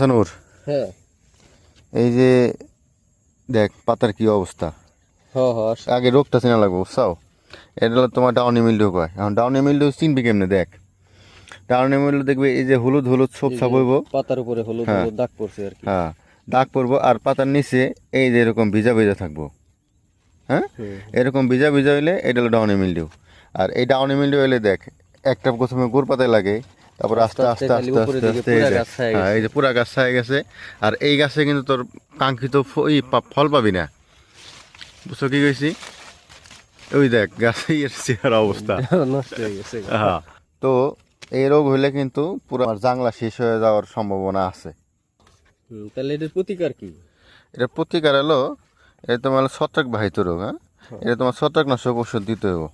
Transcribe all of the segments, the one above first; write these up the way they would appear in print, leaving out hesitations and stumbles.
হাসানুর, হ্যাঁ এই যে দেখ পাতার কি অবস্থা। হ্যাঁ হ্যাঁ আগে রোগটা চেনা লাগবে বুঝছাও। এটা হলো তোমার ডাউনি মিল্ডিউ কয়। এখন ডাউনি মিল্ডিউ চিনবি কেমনে? দেখ ডাউনি মিল্ডিউ দেখবে এই যে হলুদ হলুদ ছোপ এই ছাপ যে হইব। পাতার উপরে হলুদ হ্যাঁ হলুদ দাগ পড়ছে আর কি। হ্যাঁ, দাগ পড়বো আর পাতার নিচে এই যে এরকম ভিজা ভিজা থাকবো। হ্যাঁ, এরকম ভিজা ভিজা হইলে এটা হলো ডাউনি মিল্ডিউ। আর এই ডাউনি মিল্ডিউ হইলে দেখ একটা প্রথমে গোড় পাতায় লাগে, তারপর আস্তে আস্তে খালি আস্তে উপরের আস্তে দিকে আস্তে পুরা এই যে গাছ ছায়া হ্যাঁ গেছে। এই যে পুরা গাছ ছায়া গেছে। আর এই গাছে কিন্তু তোর কাঙ্ক্ষিত ফল পাবি না। বুঝছো কি কইছি? ওই দেখ গাছে এর চেহারা অবস্থা। নষ্ট হয়ে গেছে। হ্যাঁ, তো এই রোগ হইলে কিন্তু পুরো আমার জাংলা শেষ হয়ে যাওয়ার সম্ভাবনা আছে। তাহলে এটার প্রতিকার কি? এটা প্রতিকার হলো, এটা তোমার ছত্রাক বাহিত রোগ। হ্যাঁ, এটা তোমার ছত্রাকনাশক ওষুধ দিতে হবে।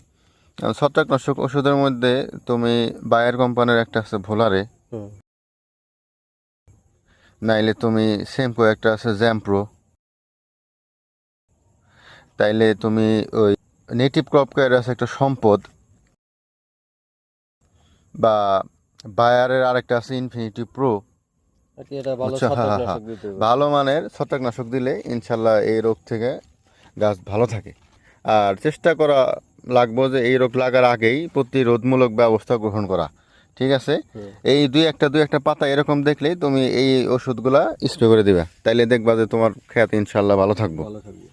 কারণ ছত্রাকনাশক ওষুধের মধ্যে তুমি বায়ার কোম্পানির একটা আছে ভোলারে, নাইলে তুমি শ্যাম্পু একটা আছে জ্যাম্প্রো, তাইলে তুমি ওই নেটিভ ক্রপ কেয়ার আছে একটা সম্পদ, বা বায়ারের আরেকটা আছে ইনফিনিটি প্রো। আর কি এটা ভালো আচ্ছা, হ্যাঁ হ্যাঁ হ্যাঁ, ছত্রাকনাশক দিতে হবে। ভালো মানের ছত্রাকনাশক দিলে ইনশাল্লাহ এই রোগ থেকে গাছ ভালো থাকে। আর চেষ্টা করা লাগবো যে এই রোগ লাগার আগেই প্রতিরোধমূলক ব্যবস্থা গ্রহণ করা। ঠিক আছে, এই দুই একটা পাতা এরকম দেখলেই তুমি এই ওষুধগুলা স্প্রে করে দিবে, তাইলে দেখবা যে তোমার খেত ইনশাল্লাহ ভালো থাকবো। ভালো থাকবে।